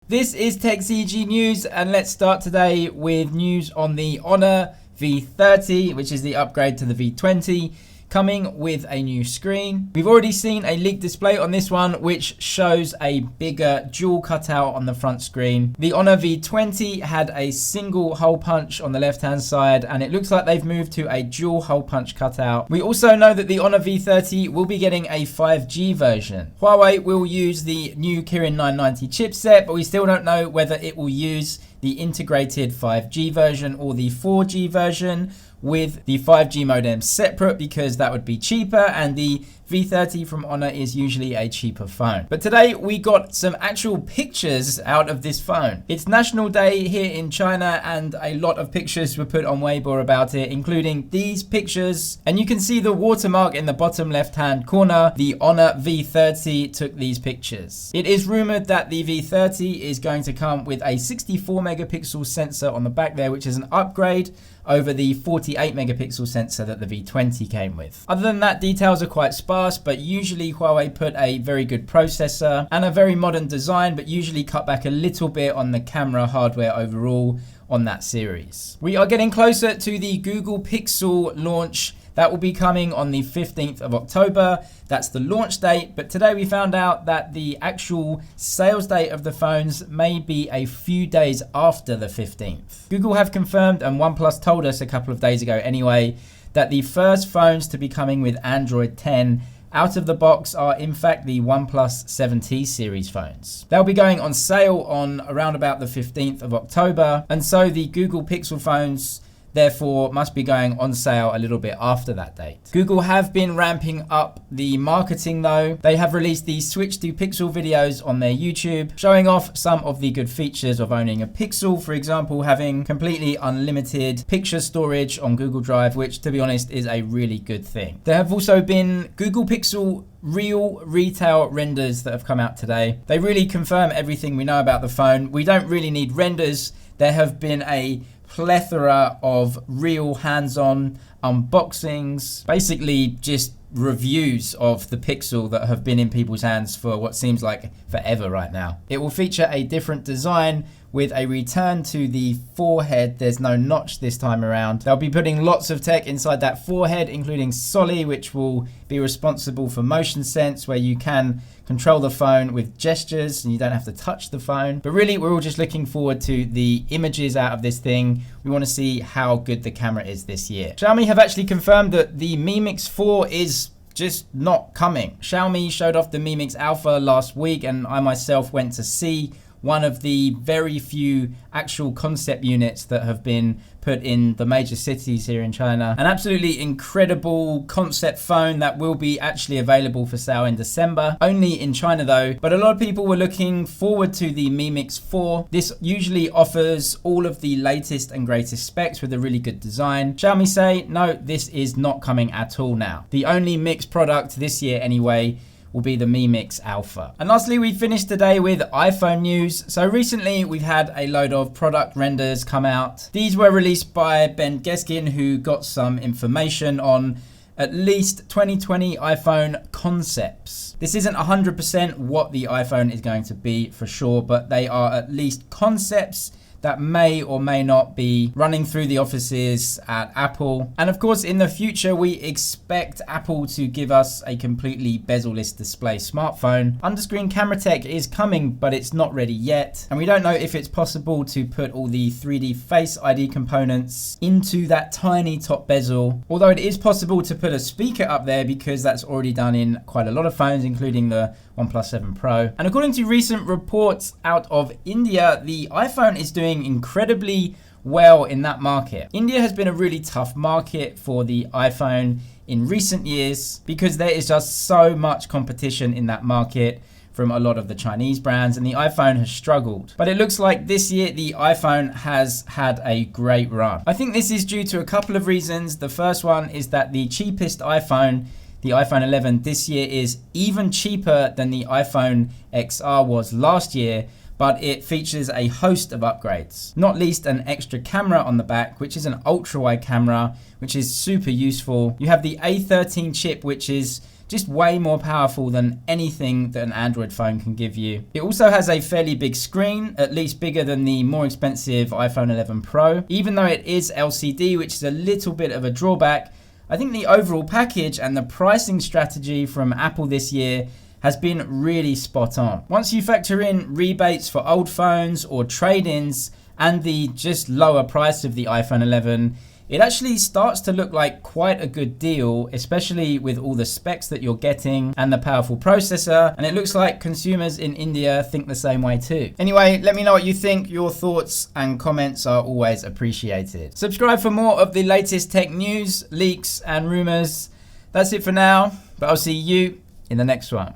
This is TechZG News, and let's start today with news on the Honor V30, which is the upgrade to the V20, coming with a new screen. We've already seen a leaked display on this one, which shows a bigger dual cutout on the front screen. The Honor V20 had a single hole punch on the left-hand side, and it looks like they've moved to a dual hole punch cutout. We also know that the Honor V30 will be getting a 5G version. Huawei will use the new Kirin 990 chipset, but we still don't know whether it will use the integrated 5G version or the 4G version, with the 5G modem separate, because that would be cheaper, and the V30 from Honor is usually a cheaper phone. But today we got some actual pictures out of this phone. It's National Day here in China, and a lot of pictures were put on Weibo about it, including these pictures. And you can see the watermark in the bottom left-hand corner. The Honor V30 took these pictures. It is rumored that the V30 is going to come with a 64 megapixel sensor on the back there, which is an upgrade over the 48 megapixel sensor that the V20 came with. Other than that, details are quite sparse, but usually Huawei put a very good processor and a very modern design, but usually cut back a little bit on the camera hardware overall on that series. We are getting closer to the Google Pixel launch. That will be coming on the 15th of October. That's the launch date. But today we found out that the actual sales date of the phones may be a few days after the 15th. Google have confirmed, and OnePlus told us a couple of days ago anyway, that the first phones to be coming with Android 10 out of the box are in fact the OnePlus 7T series phones. They'll be going on sale on around about the 15th of October. And so the Google Pixel phones therefore must be going on sale a little bit after that date. Google have been ramping up the marketing though. They have released the Switch to Pixel videos on their YouTube, showing off some of the good features of owning a Pixel. For example, having completely unlimited picture storage on Google Drive, which to be honest is a really good thing. There have also been Google Pixel real retail renders that have come out today. They really confirm everything we know about the phone. We don't really need renders. There have been a plethora of real hands-on unboxings, basically just reviews of the Pixel that have been in people's hands for what seems like forever right now. It will feature a different design with a return to the forehead. There's no notch this time around. They'll be putting lots of tech inside that forehead, including Solly, which will be responsible for motion sense, where you can control the phone with gestures and you don't have to touch the phone. But really, we're all just looking forward to the images out of this thing. We want to see how good the camera is this year. Xiaomi have actually confirmed that the Mi Mix 4 is just not coming. Xiaomi showed off the Mi Mix Alpha last week, and I myself went to see one of the very few actual concept units that have been put in the major cities here in China. An absolutely incredible concept phone that will be actually available for sale in December. Only in China though, but a lot of people were looking forward to the Mi Mix 4. This usually offers all of the latest and greatest specs with a really good design. Xiaomi say, no, this is not coming at all now. The only Mix product this year anyway will be the Mi Mix Alpha. And lastly, we finished today with iPhone news. So recently we've had a load of product renders come out. These were released by Ben Geskin, who got some information on at least 2020 iPhone concepts. This isn't 100% what the iPhone is going to be for sure, but they are at least concepts that may or may not be running through the offices at Apple. And of course, in the future, we expect Apple to give us a completely bezel-less display smartphone. Under-screen camera tech is coming, but it's not ready yet. And we don't know if it's possible to put all the 3D Face ID components into that tiny top bezel. Although it is possible to put a speaker up there, because that's already done in quite a lot of phones, including the OnePlus 7 Pro. And according to recent reports out of India, the iPhone is doing incredibly well in that market. India has been a really tough market for the iPhone in recent years, because there is just so much competition in that market from a lot of the Chinese brands, and the iPhone has struggled. But it looks like this year the iPhone has had a great run. I think this is due to a couple of reasons. The first one is that the cheapest iPhone, the iPhone 11 this year, is even cheaper than the iPhone XR was last year, but it features a host of upgrades, not least an extra camera on the back, which is an ultra wide camera, which is super useful. You have the A13 chip, which is just way more powerful than anything that an Android phone can give you. It also has a fairly big screen, at least bigger than the more expensive iPhone 11 Pro. Even though it is LCD, which is a little bit of a drawback, I think the overall package and the pricing strategy from Apple this year has been really spot on. Once you factor in rebates for old phones or trade-ins and the just lower price of the iPhone 11, it actually starts to look like quite a good deal, especially with all the specs that you're getting and the powerful processor. And it looks like consumers in India think the same way too. Anyway, let me know what you think. Your thoughts and comments are always appreciated. Subscribe for more of the latest tech news, leaks, and rumors. That's it for now, but I'll see you in the next one.